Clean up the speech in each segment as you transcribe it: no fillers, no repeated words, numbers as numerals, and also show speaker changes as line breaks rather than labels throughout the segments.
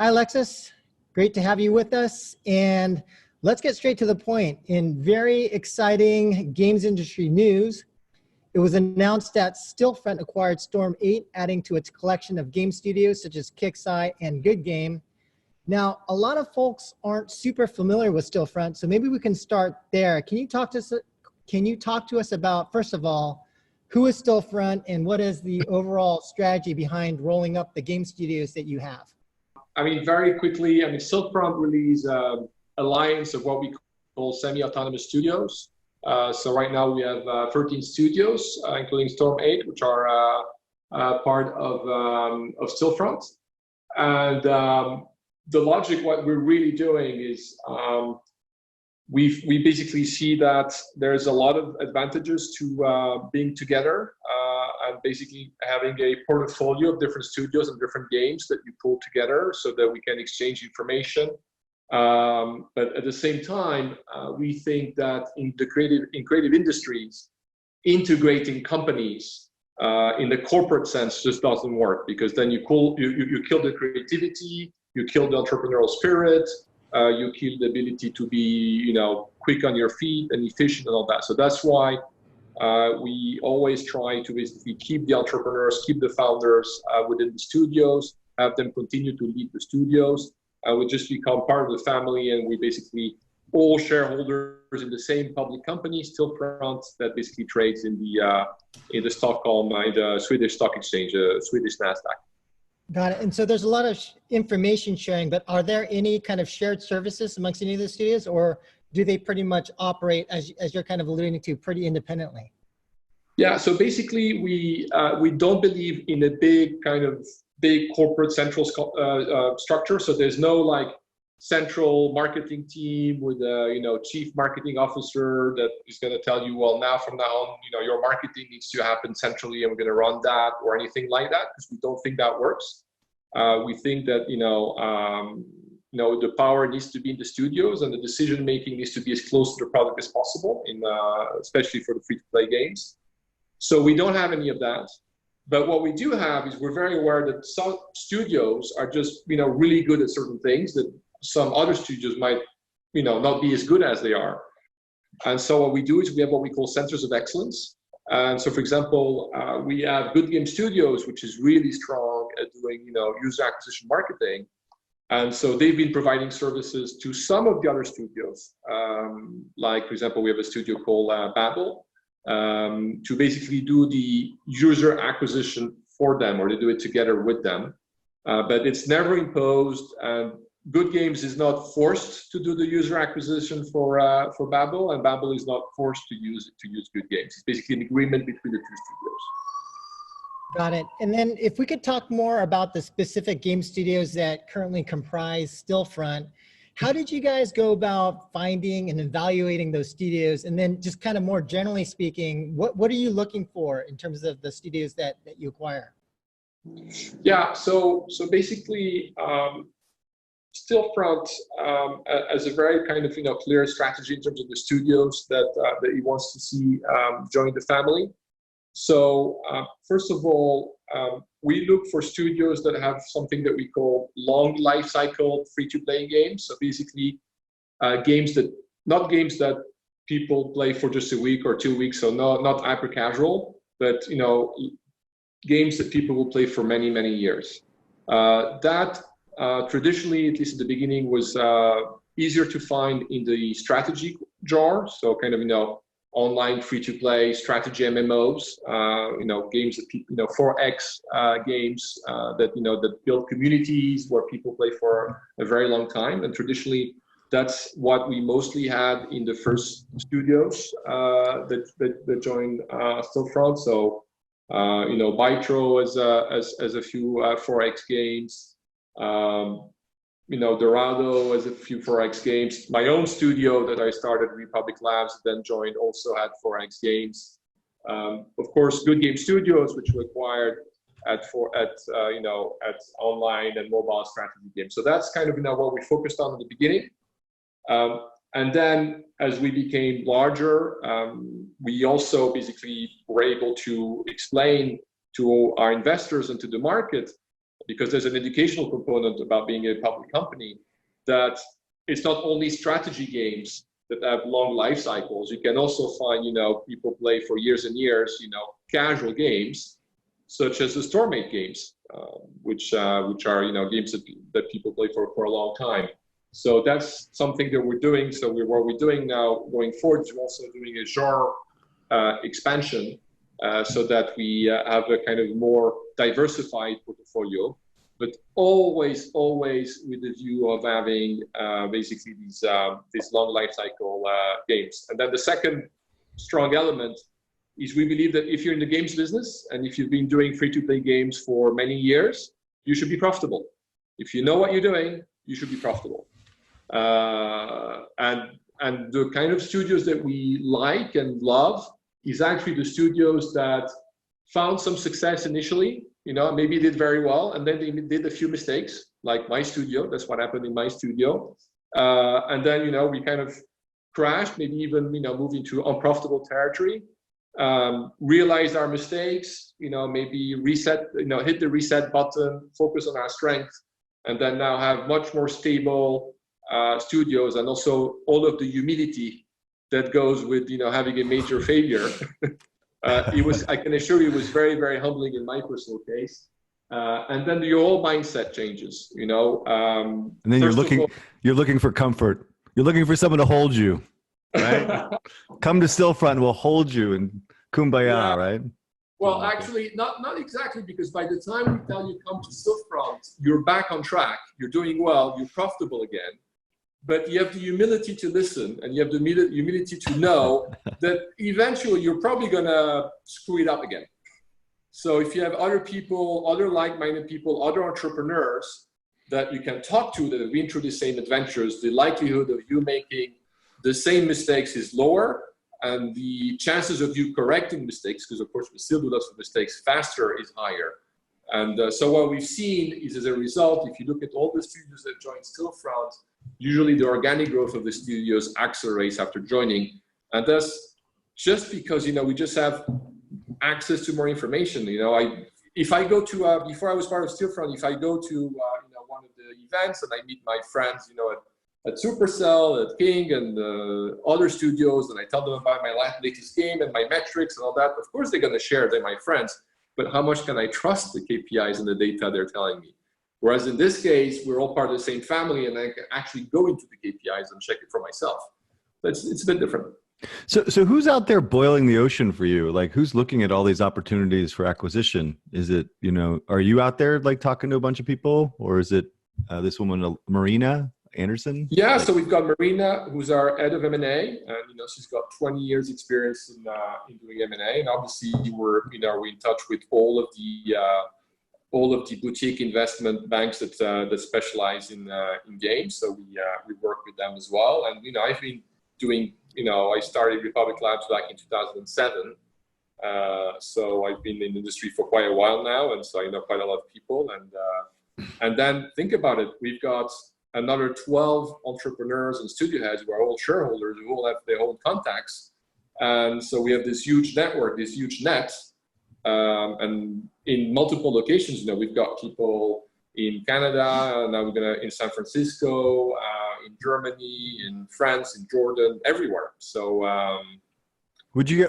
Hi, Alexis. Great to have you with us. And let's get straight to the point. In very exciting games industry news, it was announced that Stillfront acquired Storm 8, adding to its collection of game studios such as Kixeye and Good Game. Now, a lot of folks aren't super familiar with Stillfront, so maybe we can start there. Can you talk to us about, first of all, who is Stillfront and what is the overall strategy behind rolling up the game studios that you have?
I mean, very quickly, Stillfront released an alliance of what we call semi-autonomous studios. So right now we have 13 studios, including Storm 8, which are part of Stillfront. And the logic, what we're really doing is we basically see that there's a lot of advantages to being together and basically having a portfolio of different studios and different games that you pull together so that we can exchange information. But at the same time, we think that in creative industries, integrating companies in the corporate sense just doesn't work, because then you kill the creativity, you kill the entrepreneurial spirit, you kill the ability to be, quick on your feet and efficient and all that. So that's why we always try to basically keep the entrepreneurs, keep the founders within the studios, have them continue to lead the studios. We just become part of the family, and we basically all shareholders in the same public company, Stillfront, that basically trades in the Stockholm, in the Swedish stock exchange, Swedish Nasdaq.
Got it. And so there's a lot of information sharing, but are there any kind of shared services amongst any of the studios, or do they pretty much operate, as you're kind of alluding to, pretty independently?
Yeah, so basically we don't believe in a big corporate central structure. So there's no central marketing team with a chief marketing officer that is going to tell you, well, from now on, your marketing needs to happen centrally and we're going to run that, or anything like that, because we don't think that works. We think that the power needs to be in the studios, and the decision making needs to be as close to the product as possible, especially for the free-to-play games. So we don't have any of that. But what we do have is we're very aware that some studios are just really good at certain things that some other studios might not be as good as they are. And so what we do is we have what we call centers of excellence. And so, for example, we have Good Game Studios, which is really strong at doing user acquisition marketing. And so they've been providing services to some of the other studios. Like, for example, we have a studio called Babbel, to basically do the user acquisition for them, or they do it together with them. But it's never imposed, and Good Games is not forced to do the user acquisition for Babbel, and Babbel is not forced to use Good Games. It's basically an agreement between the two studios.
Got it. And then if we could talk more about the specific game studios that currently comprise Stillfront, how did you guys go about finding and evaluating those studios? And then just kind of more generally speaking, what are you looking for in terms of the studios that you acquire?
Yeah, so basically, Stillfront has a very kind of clear strategy in terms of the studios that he wants to see join the family. So first of all, we look for studios that have something that we call long life cycle free-to-play games. So basically, not games that people play for just a week or 2 weeks. So not hyper casual, but games that people will play for many, many years. That traditionally, at least at the beginning, was easier to find in the strategy jar. So kind of online free-to-play strategy MMOs, games that people, 4X games that build communities where people play for a very long time. And traditionally, that's what we mostly had in the first studios that joined Stillfront. So Bytro as a few 4X games. Dorado has a few 4X games. My own studio that I started, Republic Labs, then joined, also had 4X games. Of course, Good Game Studios, which we acquired at online and mobile strategy games. So that's kind of what we focused on in the beginning. And then as we became larger, we also basically were able to explain to our investors and to the market because there's an educational component about being a public company, that it's not only strategy games that have long life cycles. You can also find, people play for years and years, casual games, such as the Stormate games, which are, games that people play for a long time. So that's something that we're doing. So what we're doing now going forward is we're also doing a genre expansion so that we have a kind of more diversified portfolio, but always with the view of having basically these long life cycle games. And then the second strong element is we believe that if you're in the games business and if you've been doing free-to-play games for many years, you should be profitable. If you know what you're doing, you should be profitable. And the kind of studios that we like and love is actually the studios that found some success initially, maybe did very well, and then they did a few mistakes, like my studio. That's what happened in my studio. And then, we kind of crashed, maybe even, moved into unprofitable territory, realized our mistakes, maybe reset, hit the reset button, focus on our strength, and then now have much more stable studios, and also all of the humility that goes with having a major failure. I can assure you, it was very, very humbling in my personal case. And then your whole mindset changes.
And then you're looking for comfort. You're looking for someone to hold you, right? Come to Stillfront, we'll hold you, and kumbaya, yeah. Right?
Well, actually, not exactly, because by the time we tell you come to Stillfront, you're back on track, you're doing well, you're profitable again. But you have the humility to listen, and you have the humility to know that eventually you're probably going to screw it up again. So if you have other people, other like-minded people, other entrepreneurs that you can talk to that have been through the same adventures, the likelihood of you making the same mistakes is lower, and the chances of you correcting mistakes, because of course we still do lots of mistakes faster, is higher. And so what we've seen is, as a result, if you look at all the studios that join Stillfront, usually the organic growth of the studios accelerates after joining. And that's just because, we just have access to more information. If I go to, before I was part of Stillfront, if I go to, one of the events and I meet my friends, at Supercell, at King, and other studios, and I tell them about my latest game and my metrics and all that, of course they're going to share, they're my friends. But how much can I trust the KPIs and the data they're telling me? Whereas in this case, we're all part of the same family, and I can actually go into the KPIs and check it for myself. It's a bit different.
So who's out there boiling the ocean for you? Like, who's looking at all these opportunities for acquisition? Is it, are you out there like talking to a bunch of people, or is it this woman, Marina Anderson?
Yeah, so we've got Marina, who's our head of M&A, and she's got 20 years experience in doing M&A, and obviously we're in touch with all of the boutique investment banks that specialize in games. So we work with them as well. And I've been doing, I started Republic Labs back in 2007. So I've been in the industry for quite a while now, and so I know quite a lot of people. And then think about it, we've got another 12 entrepreneurs and studio heads who are all shareholders, who all have their own contacts. And so we have this huge network, this huge net. And in multiple locations, we've got people in Canada, now in San Francisco, in Germany, in France, in Jordan, everywhere. So
were you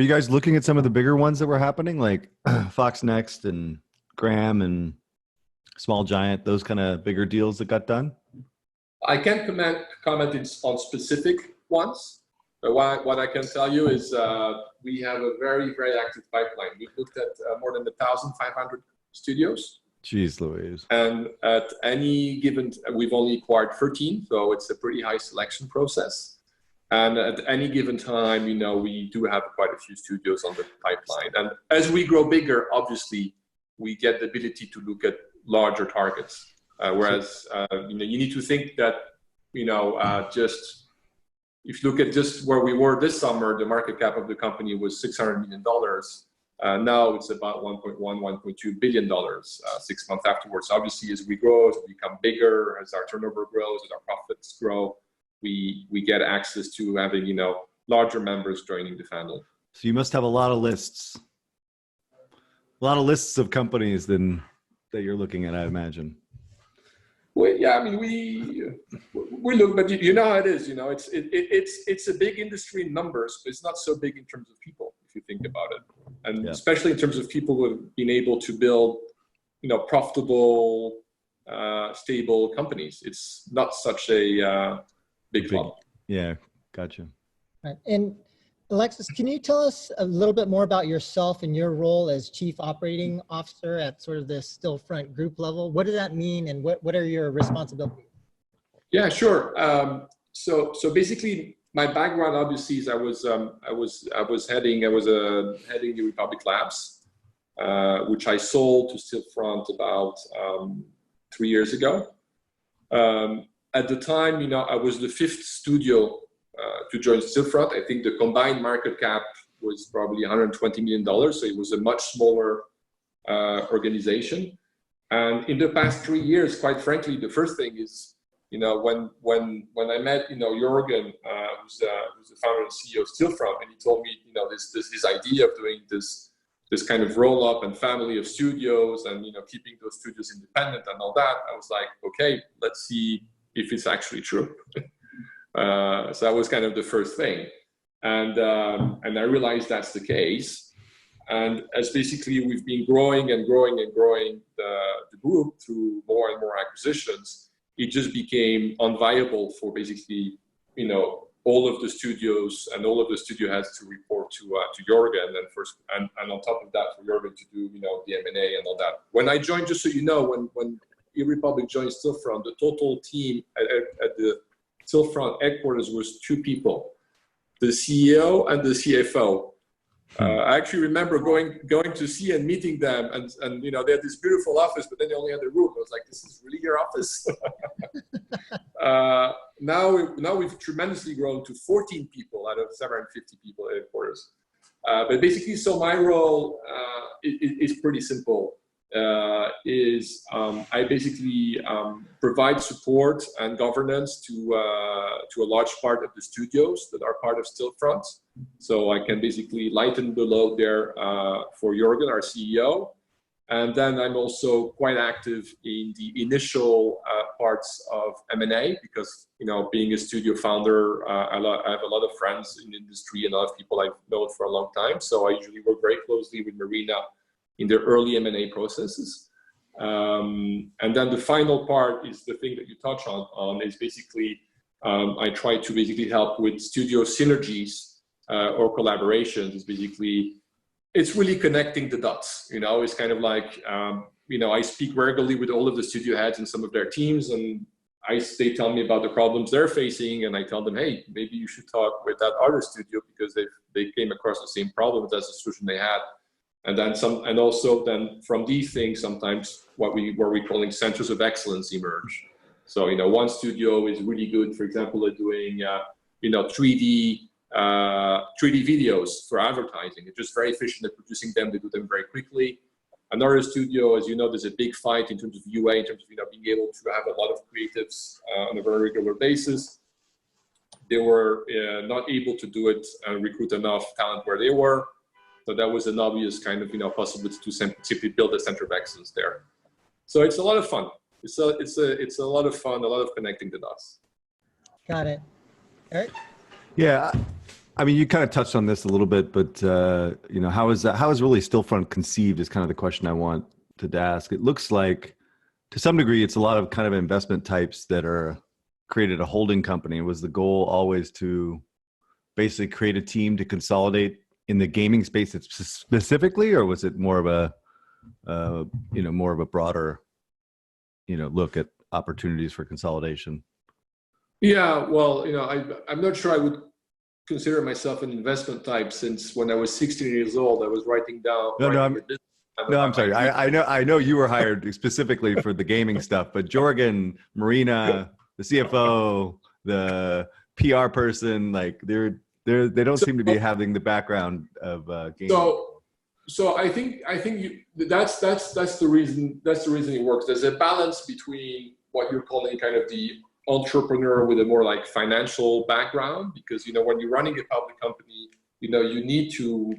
guys looking at some of the bigger ones that were happening, like Fox Next and Graham and Small Giant, those kind of bigger deals that got done?
I can't comment on specific ones. But what I can tell you is we have a very, very active pipeline. We've looked at more than 1,500 studios.
Jeez Louise.
And at any given, we've only acquired 13, so it's a pretty high selection process. And at any given time, we do have quite a few studios on the pipeline. And as we grow bigger, obviously, we get the ability to look at larger targets. Whereas, you need to think that, just if you look at just where we were this summer, the market cap of the company was $600 million. Now it's about $1.1, $1.2 billion 6 months afterwards. Obviously, as we grow, as we become bigger, as our turnover grows, as our profits grow, we get access to having, larger members joining the family.
So you must have a lot of lists. A lot of lists of companies then that you're looking at, I imagine.
Well, yeah, I mean, we look, but you know how it is. You know, it's a big industry in numbers, but it's not so big in terms of people, if you think about it, and especially in terms of people who have been able to build, profitable, stable companies. It's not such a big club.
Yeah, gotcha.
Right. And Alexis, can you tell us a little bit more about yourself and your role as Chief Operating Officer at sort of the Stillfront group level? What does that mean, and what are your responsibilities?
Yeah, sure. So basically, my background obviously is I was heading the Republic Labs, which I sold to Stillfront about 3 years ago. At the time, I was the 5th studio to join Stillfront. I think the combined market cap was probably $120 million, so it was a much smaller organization. And in the past 3 years, quite frankly, the first thing is, when I met, Jürgen, who's the founder and CEO of Stillfront, and he told me, this idea of doing this kind of roll up and family of studios and, keeping those studios independent and all that, I was like, okay, let's see if it's actually true. So that was kind of the first thing. And I realized that's the case. And as basically we've been growing and growing and growing the group through more and more acquisitions, it just became unviable for basically, all of the studios and all of the studio heads to report to Jürgen, and on top of that, for Jürgen to do, the M&A and all that. When I joined, just so you know, when eRepublik joined Stillfront, the total team at the Stillfront headquarters was 2 people, the CEO and the CFO. I actually remember going to see and meeting them, and they had this beautiful office, but then they only had a room. I was like, this is really your office? Now we've tremendously grown to 14 people out of 750 people at headquarters. But basically, so my role is pretty simple. I basically provide support and governance to a large part of the studios that are part of Stillfront. So I can basically lighten the load there for Jürgen, our CEO. And then I'm also quite active in the initial parts of M&A because, being a studio founder, I have a lot of friends in the industry and a lot of people I've known for a long time. So I usually work very closely with Marina in their early M&A processes. And then the final part is the thing that you touch on is basically, I try to basically help with studio synergies or collaborations. Is basically, it's really connecting the dots, it's kind of like, I speak regularly with all of the studio heads and some of their teams, and they tell me about the problems they're facing, and I tell them, hey, maybe you should talk with that other studio because they came across the same problem, that's the solution they had. And then also from these things, sometimes what we're calling centers of excellence emerge. So, one studio is really good, for example, at doing, 3D videos for advertising. They're just very efficient at producing them. They do them very quickly. Another studio, as you know, there's a big fight in terms of UA, in terms of, being able to have a lot of creatives on a very regular basis. They were not able to do it and recruit enough talent where they were. So that was an obvious kind of, possibility to simply build a center of excellence there. So it's a lot of fun. It's a lot of fun, a lot of connecting the dots.
Got it. Eric?
Yeah, I mean, you kind of touched on this a little bit, but how is really Stillfront conceived is kind of the question I want to ask. It looks like, to some degree, it's a lot of kind of investment types that are created a holding company. Was the goal always to basically create a team to consolidate in the gaming space specifically, or was it more of a broader, look at opportunities for consolidation?
Yeah, well, I'm not sure I would consider myself an investment type, since when I was 16 years old, I was writing down.
I'm sorry. I know you were hired specifically for the gaming stuff, but Jürgen, Marina, the CFO, the PR person, like they don't seem to be having the background of gaming.
So I think that's the reason it works. There's a balance between what you're calling kind of the entrepreneur with a more like financial background, because when you're running a public company, you need to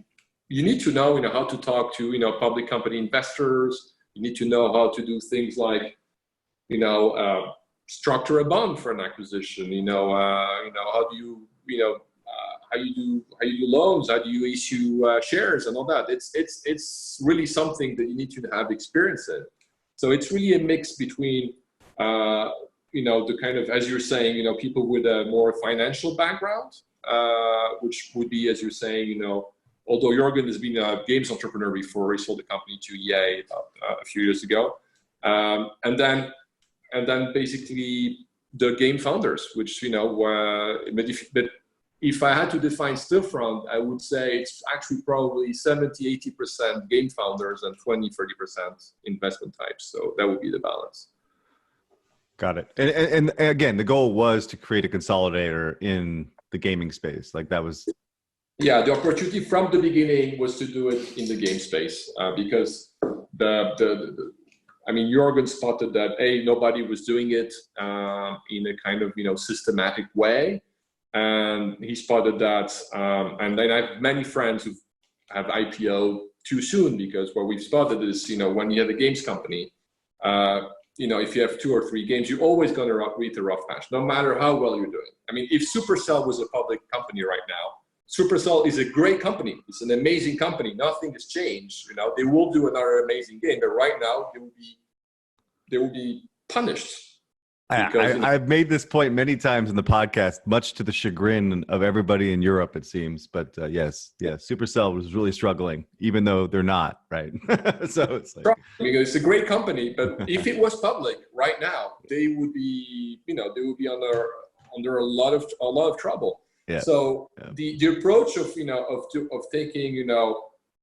you need to know, how to talk to, public company investors. You need to know how to do things like, structure a bond for an acquisition. How do you, how you do loans, how do you issue shares and all that. It's really something that you need to have experience in. So it's really a mix between, the kind of, as you're saying, people with a more financial background, which would be, as you're saying, although Jürgen has been a games entrepreneur before, he sold the company to EA about a few years ago. And then basically the game founders, which, but if I had to define Stillfront, I would say it's actually probably 70-80% game founders and 20-30% investment types. So that would be the balance.
Got it. And again, the goal was to create a consolidator in the gaming space. Like that was.
Yeah, the opportunity from the beginning was to do it in the game space because Jürgen spotted that nobody was doing it in a kind of systematic way, and he spotted that. And then I have many friends who have IPO too soon because what we've spotted is when you have a games company, if you have 2 or 3 games, you're always going to read the rough patch, no matter how well you're doing. I mean, if Supercell was a public company right now, Supercell is a great company. It's an amazing company. Nothing has changed. They will do another amazing game, but right now they will be punished. Because,
I've made this point many times in the podcast, much to the chagrin of everybody in Europe, it seems. But yes, Supercell was really struggling, even though they're not, right? So it's like
because it's a great company, but if it was public right now, they would be, under a lot of trouble.
Yeah.
So the approach of taking,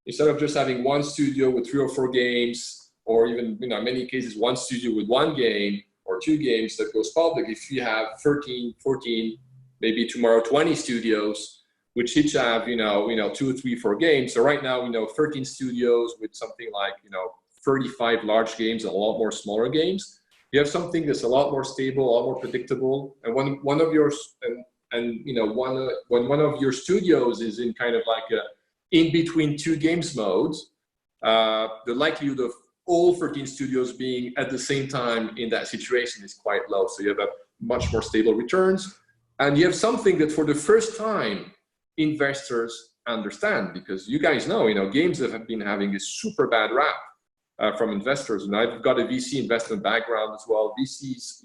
instead of just having one studio with 3 or 4 games, or even in many cases 1 studio with 1 game or 2 games that goes public, if you have 13, 14, maybe tomorrow 20 studios, which each have 2, 3, 4 games. So right now 13 studios with something like 35 large games and a lot more smaller games. You have something that's a lot more stable, a lot more predictable, and when one of your studios is in kind of like a in between 2 games modes, the likelihood of all 13 studios being at the same time in that situation is quite low. So you have a much more stable returns, and you have something that for the first time investors understand, because you guys know, games that have been having a super bad rap from investors, and I've got a VC investment background as well. VCs,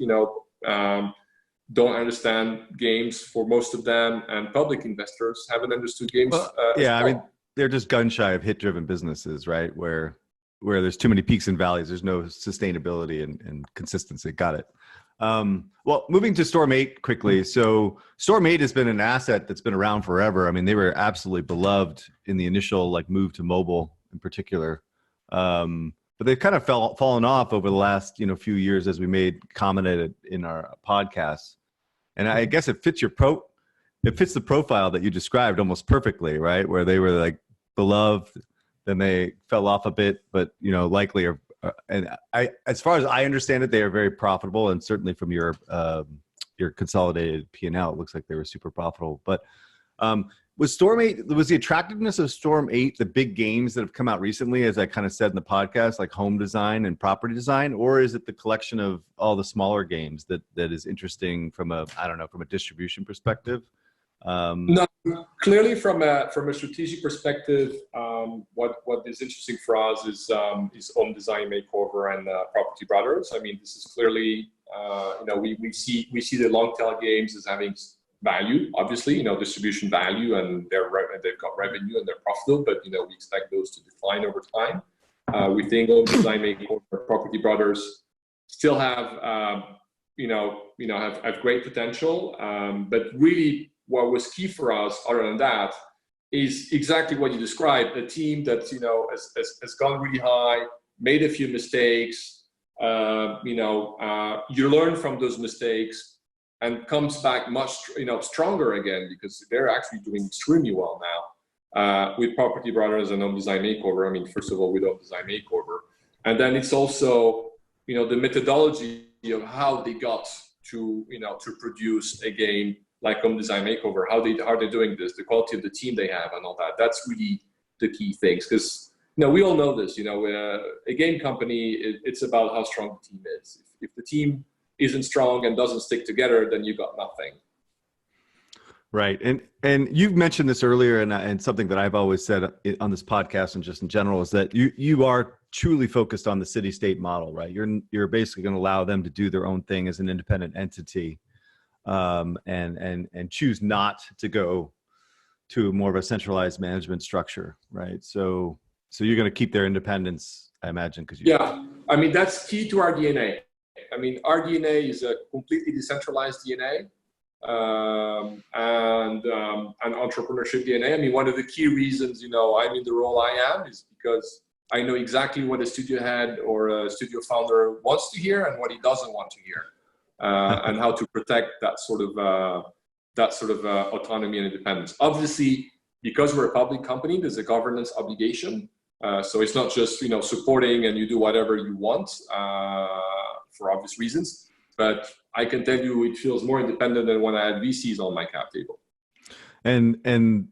don't understand games for most of them, and public investors haven't understood games.
I mean, they're just gun shy of hit-driven businesses, right? Where there's too many peaks and valleys, there's no sustainability and consistency. Got it. Well, moving to Storm 8 quickly. So Storm 8 has been an asset that's been around forever. I mean, they were absolutely beloved in the initial move to mobile in particular. But they've kind of fallen off over the last few years, as we commented in our podcasts. And I guess it fits the profile that you described almost perfectly, right? Where they were beloved, then they fell off a bit, but likely are. And as far as I understand it, they are very profitable, and certainly from your consolidated P&L, it looks like they were super profitable. But was the attractiveness of Storm 8 the big games that have come out recently, as I kind of said in the podcast, like home design and property design, or is it the collection of all the smaller games that is interesting from a distribution perspective?
No, clearly from a strategic perspective, what is interesting for us is Home Design Makeover and Property Brothers. I mean, this is clearly we see the long tail games as having value, obviously, distribution value, and they've got revenue and they're profitable, but we expect those to decline over time. We think Home Design Makeover, Property Brothers still have have great potential, but really, what was key for us, other than that, is exactly what you described: a team that has gone really high, made a few mistakes. You learn from those mistakes and comes back much stronger again, because they're actually doing extremely well now with Property Brothers and Home Design Makeover. I mean, first of all, with Home Design Makeover, and then it's also the methodology of how they got to to produce a game like Home Design Makeover, how they're doing this, the quality of the team they have, and all that. That's really the key things, because we all know this. A game company, it's about how strong the team is. If the team isn't strong and doesn't stick together, then you got nothing.
Right. And you've mentioned this earlier, and something that I've always said on this podcast and just in general is that you are truly focused on the city-state model, right? You're basically going to allow them to do their own thing as an independent entity, and choose not to go to more of a centralized management structure, right? So you're going to keep their independence, I imagine, because
yeah, I mean that's key to our DNA. I mean, our DNA is a completely decentralized DNA. And entrepreneurship DNA. I mean, one of the key reasons, I'm in the role I am is because I know exactly what a studio head or a studio founder wants to hear and what he doesn't want to hear, and how to protect that sort of autonomy and independence. Obviously, because we're a public company, there's a governance obligation. So it's not just supporting and you do whatever you want for obvious reasons. But I can tell you it feels more independent than when I had VCs on my cap table.
And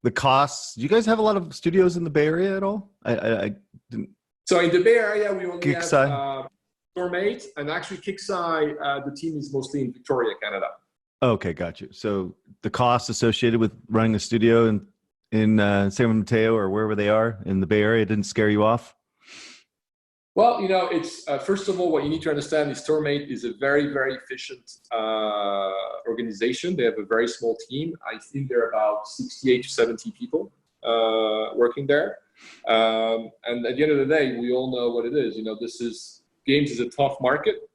the costs, do you guys have a lot of studios in the Bay Area at all? I didn't.
So in the Bay Area, we only
Kixeye.
have Storm8, and actually Kixeye, the team is mostly in Victoria, Canada.
Okay, got you. So the costs associated with running a studio in San Mateo or wherever they are in the Bay Area didn't scare you off?
Well, it's first of all, what you need to understand is Storm8 is a very, very efficient organization. They have a very small team. I think there are about 68 to 70 people working there. And at the end of the day, we all know what it is. Games is a tough market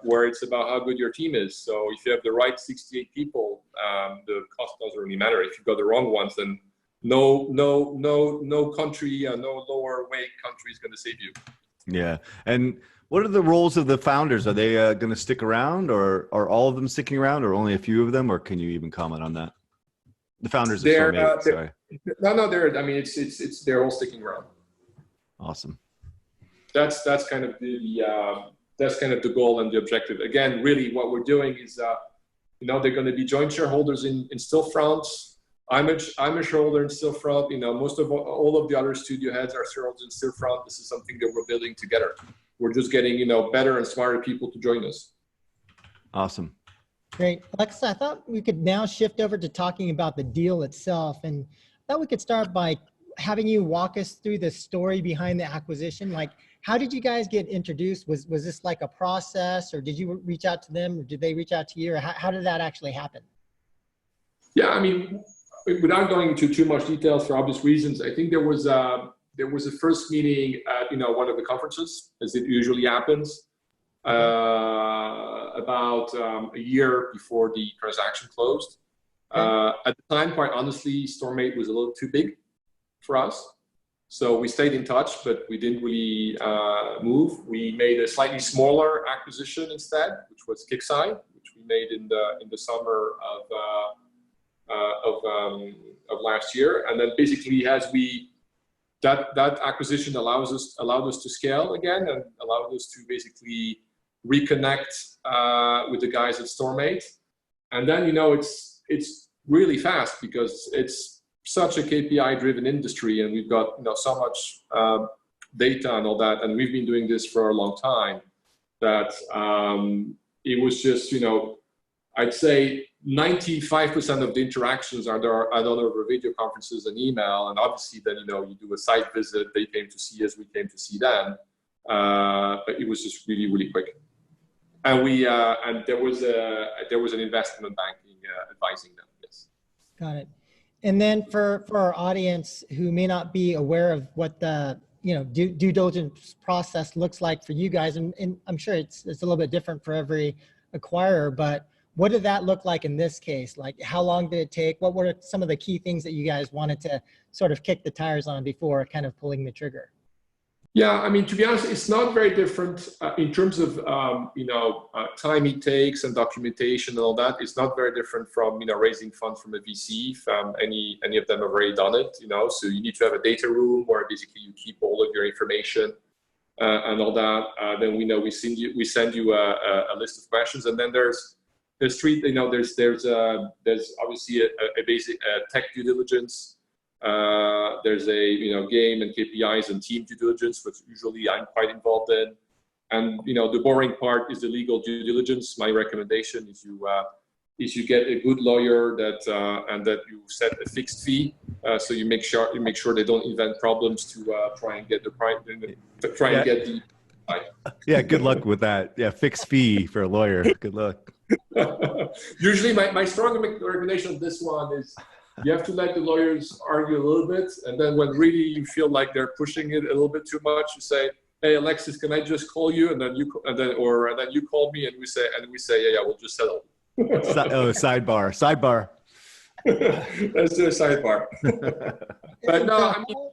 where it's about how good your team is. So if you have the right 68 people, the cost doesn't really matter. If you've got the wrong ones, then no country, no lower wage country is going to save you. Yeah.
And what are the roles of the founders? Are they going to stick around, or are all of them sticking around, or only a few of them, or can you even comment on that? The founders of Storm8, sorry.
No, they're all sticking around.
Awesome.
That's kind of the goal and the objective. Again, really what we're doing is, they're going to be joint shareholders in Stillfront. I'm a shareholder in Stillfront. Most of all of the other studio heads are shareholders in Stillfront. This is something that we're building together. We're just getting, better and smarter people to join us.
Awesome.
Great. Alexis, I thought we could now shift over to talking about the deal itself. And I thought we could start by having you walk us through the story behind the acquisition. Like, how did you guys get introduced? Was this like a process, or did you reach out to them, or did they reach out to you, or how did that actually happen?
Yeah, I mean, without going into too much details for obvious reasons, I think there was a first meeting at one of the conferences, as it usually happens, about a year before the transaction closed. At the time, quite honestly, Storm8 was a little too big for us, so we stayed in touch, but we didn't really move. We made a slightly smaller acquisition instead, which was Kixeye, which we made in the summer of last year. And then basically that acquisition allowed us to scale again and allowed us to basically reconnect with the guys at Storm8. And then it's really fast because it's such a KPI driven industry, and we've got so much data and all that, and we've been doing this for a long time, that it was just I'd say 95% of the interactions are done over video conferences and email, and obviously then you do a site visit. They came to see us, we came to see them, but it was just really, really quick. And there was an investment banking advising them. Yes.
Got it. And then for our audience who may not be aware of what the due diligence process looks like for you guys, and I'm sure it's a little bit different for every acquirer, but what did that look like in this case? Like, how long did it take? What were some of the key things that you guys wanted to sort of kick the tires on before kind of pulling the trigger?
Yeah, I mean, to be honest, it's not very different in terms of time it takes and documentation and all that. It's not very different from raising funds from a VC. Any of them have already done it. So you need to have a data room where basically you keep all of your information and all that. Then we send you a list of questions, and then there's three. There's obviously a basic tech due diligence. There's a game and KPIs and team due diligence, which usually I'm quite involved in. And the boring part is the legal due diligence. My recommendation is you get a good lawyer and that you set a fixed fee, so you make sure they don't invent problems to try and get the
Yeah, good luck with that. Yeah, fixed fee for a lawyer. Good luck.
Usually, my strong recommendation of this one is you have to let the lawyers argue a little bit, and then when really you feel like they're pushing it a little bit too much, you say, "Hey, Alexis, can I just call you?" And then you call me, and we say, "Yeah, we'll just settle." Sidebar. Let's do a sidebar. But no, I mean,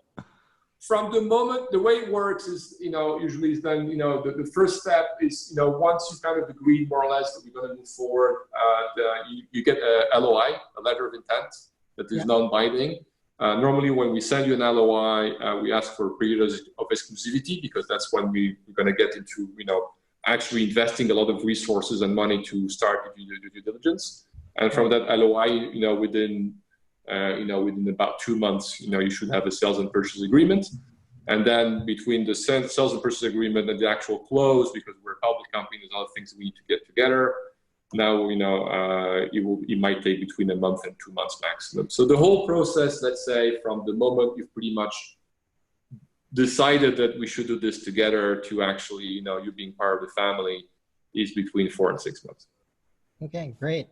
from the moment, the way it works is, usually is then, the first step is, once you kind of agreed more or less that we're going to move forward, you get a LOI, a letter of intent that is non-binding. Normally, when we send you an LOI, we ask for a period of exclusivity, because that's when we're going to get into, actually investing a lot of resources and money to start the due diligence. And from that LOI, within about 2 months, you should have a sales and purchase agreement. And then between the sales and purchase agreement and the actual close, because we're a public company, there's other things we need to get together. Now, it might take between a month and 2 months maximum. So the whole process, let's say, from the moment you've pretty much decided that we should do this together to actually, you being part of the family, is between 4 and 6 months.
Okay, great.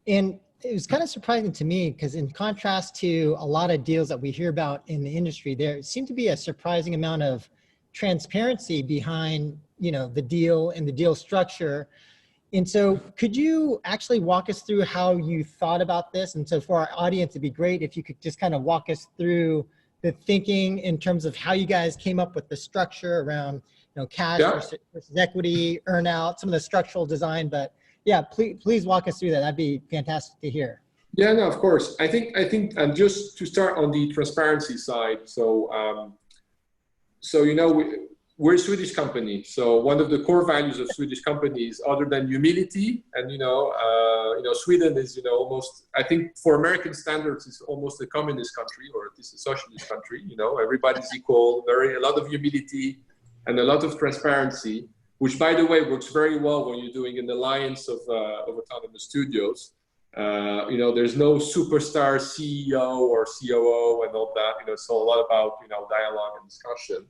And it was kind of surprising to me, because in contrast to a lot of deals that we hear about in the industry, there seemed to be a surprising amount of transparency behind, the deal and the deal structure. And so could you actually walk us through how you thought about this? And so for our audience, it'd be great if you could just kind of walk us through the thinking in terms of how you guys came up with the structure around, cash versus equity, earn out, some of the structural design. But yeah, please walk us through that. That'd be fantastic to hear.
Yeah, no, of course. I think, and just to start on the transparency side. So, we're a Swedish company. So one of the core values of Swedish companies, other than humility, and Sweden is almost, I think for American standards, is almost a communist country, or at least a socialist country. Everybody's equal, a lot of humility, and a lot of transparency, which, by the way, works very well when you're doing an alliance of autonomous studios. There's no superstar CEO or COO and all that. It's all a lot about dialogue and discussion.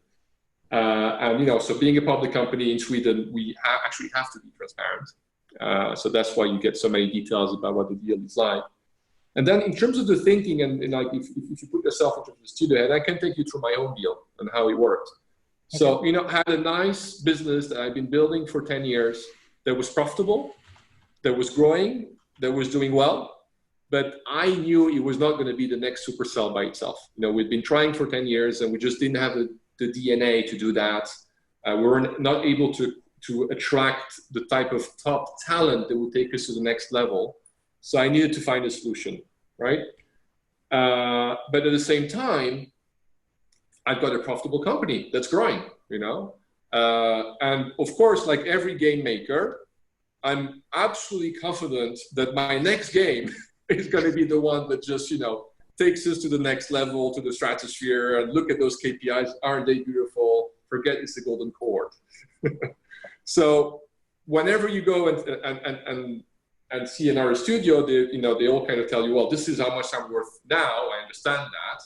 So being a public company in Sweden, we actually have to be transparent. So that's why you get so many details about what the deal is like. And then in terms of the thinking, and like if you put yourself into the studio head, I can take you through my own deal and how it worked. Okay. So, I had a nice business that I've been building for 10 years that was profitable, that was growing, that was doing well, but I knew it was not going to be the next Supercell by itself. We'd been trying for 10 years and we just didn't have the DNA to do that. We were not able to attract the type of top talent that would take us to the next level. So I needed to find a solution, right? But at the same time, I've got a profitable company that's growing, and of course, like every game maker, I'm absolutely confident that my next game is going to be the one that just, takes us to the next level, to the stratosphere, and look at those KPIs. Aren't they beautiful? Forget it's the golden cord. So whenever you go and see another studio, they all kind of tell you, well, this is how much I'm worth now. I understand that.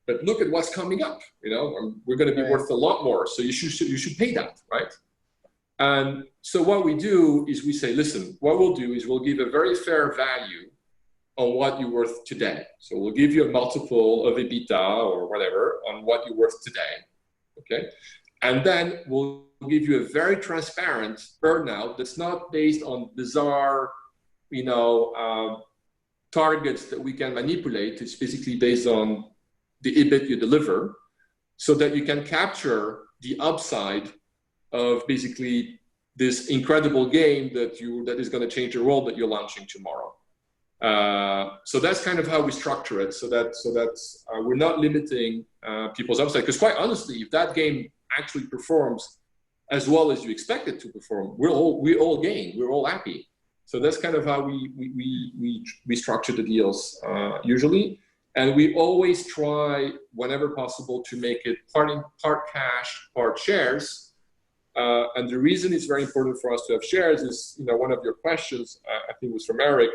But look at what's coming up. We're going to be worth a lot more. So you should pay that, right? And so what we do is we say, listen, what we'll do is we'll give a very fair value on what you're worth today. So we'll give you a multiple of EBITDA or whatever on what you're worth today, okay? And then we'll give you a very transparent earnout that's not based on bizarre, targets that we can manipulate. It's basically based on the EBIT you deliver, so that you can capture the upside of basically this incredible game that is going to change the world that you're launching tomorrow. So that's kind of how we structure it. So that's we're not limiting people's upside, because quite honestly, if that game actually performs as well as you expect it to perform, we all gain. We're all happy. So that's kind of how we structure the deals usually. And we always try, whenever possible, to make it part cash, part shares. And the reason it's very important for us to have shares is, one of your questions, I think was from Eric,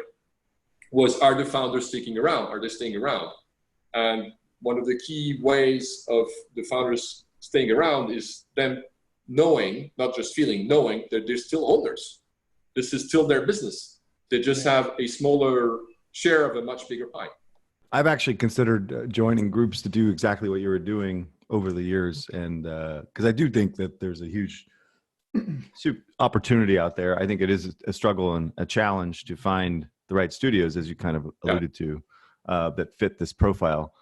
was, are the founders sticking around? Are they staying around? And one of the key ways of the founders staying around is them knowing, not just feeling, knowing that they're still owners. This is still their business. They just have a smaller share of a much bigger pie.
I've actually considered joining groups to do exactly what you were doing over the years. And because I do think that there's a huge opportunity out there. I think it is a struggle and a challenge to find the right studios, as you kind of alluded to, that fit this profile.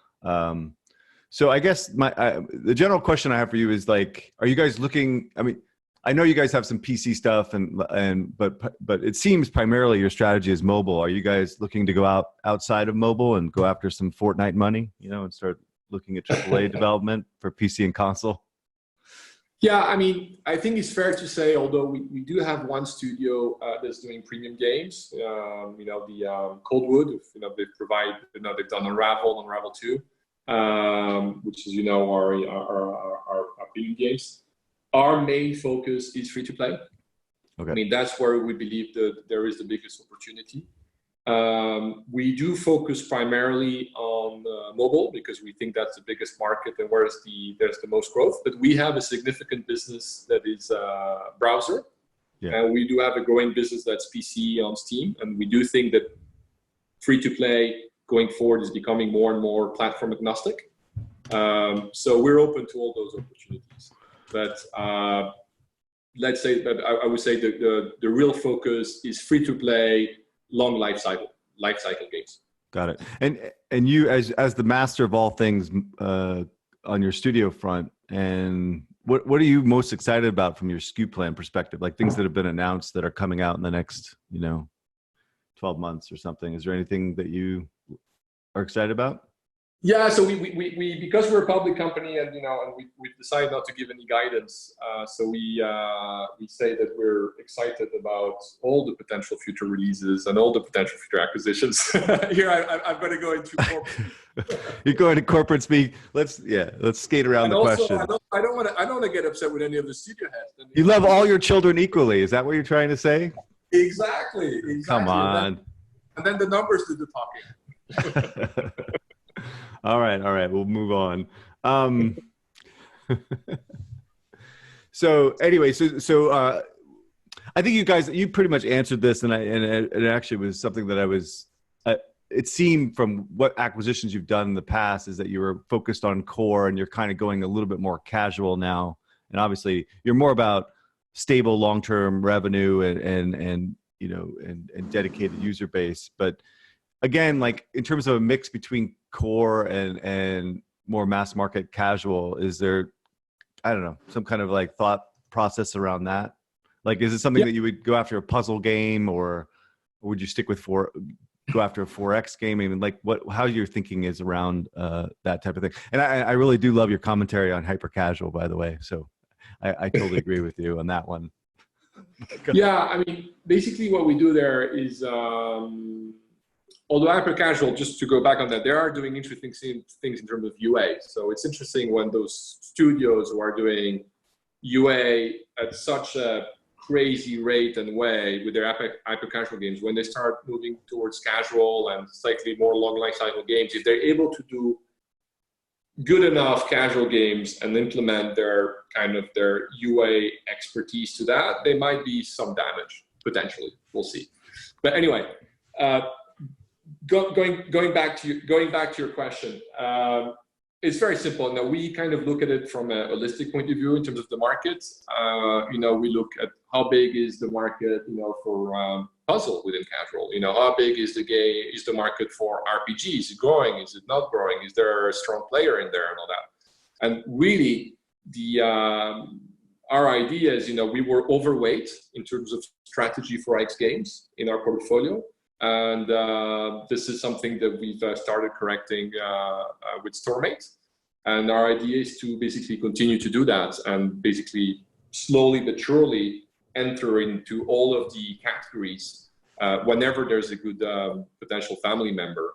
So I guess the general question I have for you is, like, are you guys looking, I mean, I know you guys have some PC stuff but it seems primarily your strategy is mobile. Are you guys looking to go outside of mobile and go after some Fortnite money, and start looking at AAA development for PC and console?
Yeah, I mean, I think it's fair to say, although we do have one studio that's doing premium games, the Coldwood, they provide, they've done Unravel 2, which is, our premium games. Our main focus is free to play.
Okay.
I mean, that's where we believe that there is the biggest opportunity. We do focus primarily on mobile because we think that's the biggest market and there's the most growth. But we have a significant business that is browser, and we do have a growing business that's PC on Steam. And we do think that free to play going forward is becoming more and more platform agnostic. So we're open to all those opportunities. But let's say that I would say the real focus is free to play, long life cycle games.
Got it. And you, as the master of all things on your studio front, and what are you most excited about from your SKU plan perspective? Like things that have been announced that are coming out in the next 12 months or something. Is there anything that you are excited about?
Yeah, so we because we're a public company and we've decided not to give any guidance. So we say that we're excited about all the potential future releases and all the potential future acquisitions. Here I'm going to go into corporate.
You're going to corporate speak. Let's skate around the question.
I don't want to get upset with any of the studio heads.
You love all your children equally. Is that what you're trying to say?
Exactly.
Come on.
And then the numbers do the talking.
All right. We'll move on. So anyway, so I think you pretty much answered this, and it actually was something that it seemed from what acquisitions you've done in the past is that you were focused on core, and you're kind of going a little bit more casual now. And obviously you're more about stable long-term revenue and dedicated user base. But again, like in terms of a mix between core and more mass market casual, is there, I don't know, some kind of like thought process around that? Like, is it something that you would go after a puzzle game, or would you stick with go after a 4X game? I mean, like how your thinking is around that type of thing. And I really do love your commentary on hyper casual, by the way. So I totally agree with you on that one.
Yeah, I mean, basically what we do there is, although hyper casual, just to go back on that, they are doing interesting things in terms of UA. So it's interesting when those studios who are doing UA at such a crazy rate and way with their hyper casual games, when they start moving towards casual and slightly more long life cycle games, if they're able to do good enough casual games and implement their UA expertise to that, there might be some damage potentially. We'll see. But anyway. Going back to your question, it's very simple. Now we kind of look at it from a holistic point of view in terms of the market. We look at how big is the market, for puzzle within casual. How big is the market for RPG? Is it growing? Is it not growing? Is there a strong player in there and all that? And really, our idea is, we were overweight in terms of strategy for X games in our portfolio. And this is something that we've started correcting with Stormate. And our idea is to basically continue to do that and basically slowly but surely enter into all of the categories whenever there's a good potential family member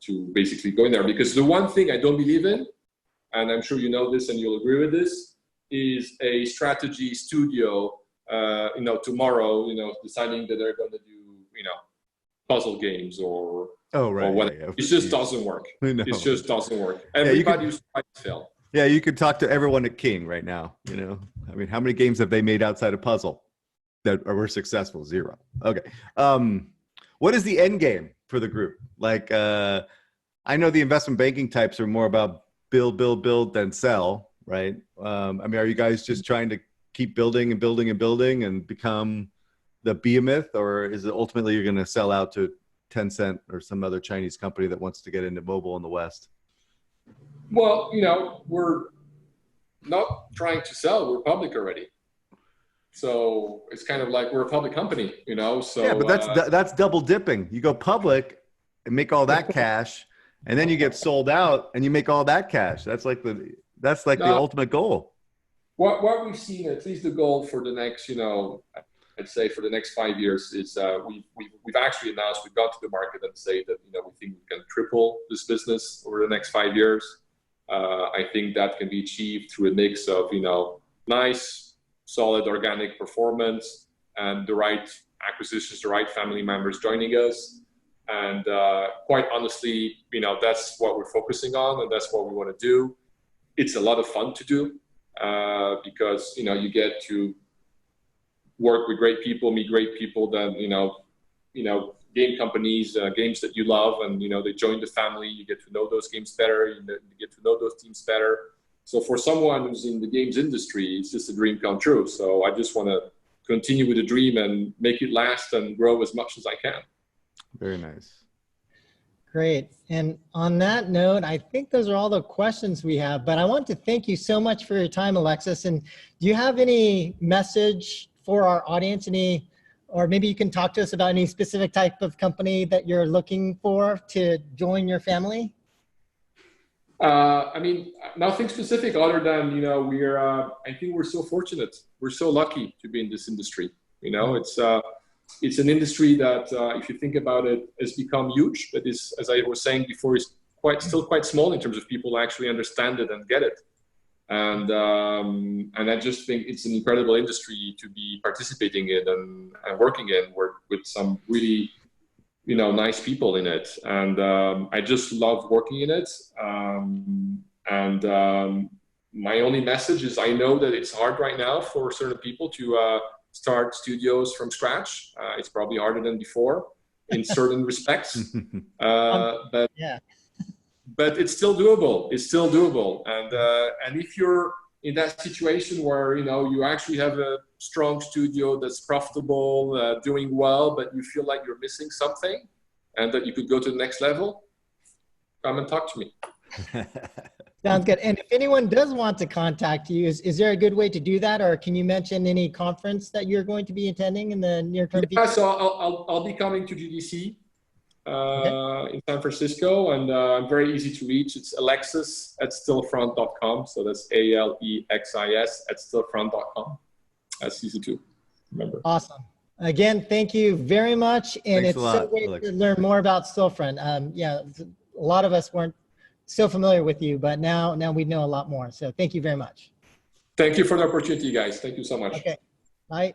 to basically go in there. Because the one thing I don't believe in, and I'm sure you know this and you'll agree with this, is a strategy studio, tomorrow, deciding that they're going to do, puzzle games or whatever.
Yeah.
It just doesn't work.
No.
It just doesn't work. Everybody who's trying to fail.
Yeah, you could talk to everyone at King right now. I mean, how many games have they made outside of puzzle that were successful? 0. Okay. What is the end game for the group? Like, I know the investment banking types are more about build than sell, right? I mean, are you guys just trying to keep building and become the behemoth, or is it ultimately you're going to sell out to Tencent or some other Chinese company that wants to get into mobile in the West?
Well, we're not trying to sell. We're public already. So it's kind of like we're a public company, so.
Yeah, but that's double dipping. You go public and make all that cash, and then you get sold out and you make all that cash. That's like the ultimate goal.
What we've seen, at least the goal for the next, I'd say for the next 5 years is we've actually announced, we've gone to the market and say that, we think we can triple this business over the next 5 years. I think that can be achieved through a mix of, nice, solid organic performance and the right acquisitions, the right family members joining us. And quite honestly, that's what we're focusing on and that's what we want to do. It's a lot of fun to do because, you get to work with great people, meet great people that, game companies, games that you love, and, they join the family. You get to know those games better. You get to know those teams better. So for someone who's in the games industry, it's just a dream come true. So I just want to continue with the dream and make it last and grow as much as I can.
Very nice.
Great. And on that note, I think those are all the questions we have, but I want to thank you so much for your time, Alexis. And do you have any message for our audience, or maybe you can talk to us about any specific type of company that you're looking for to join your family?
I mean, nothing specific other than, I think we're so fortunate. We're so lucky to be in this industry. It's an industry that, if you think about it, has become huge, but is, as I was saying before, is still quite small in terms of people who actually understand it and get it. And I just think it's an incredible industry to be participating in and working in, with some really, nice people in it. And I just love working in it. My only message is I know that it's hard right now for certain people to start studios from scratch. It's probably harder than before in certain respects. But yeah. But it's still doable. It's still doable. And if you're in that situation where, you actually have a strong studio that's profitable, doing well, but you feel like you're missing something and that you could go to the next level, come and talk to me.
Sounds good. And if anyone does want to contact you, is there a good way to do that? Or can you mention any conference that you're going to be attending in the near term?
Yeah, so I'll be coming to GDC. In San Francisco, and I'm very easy to reach. It's alexis@stillfront.com. So that's ALEXIS@stillfront.com. That's easy to remember.
Awesome. Again, thank you very much. And
Thanks
it's so great to learn more about Stillfront. Yeah, a lot of us weren't so familiar with you, but now we know a lot more. So thank you very much.
Thank you for the opportunity, guys. Thank you so much.
Okay. Bye.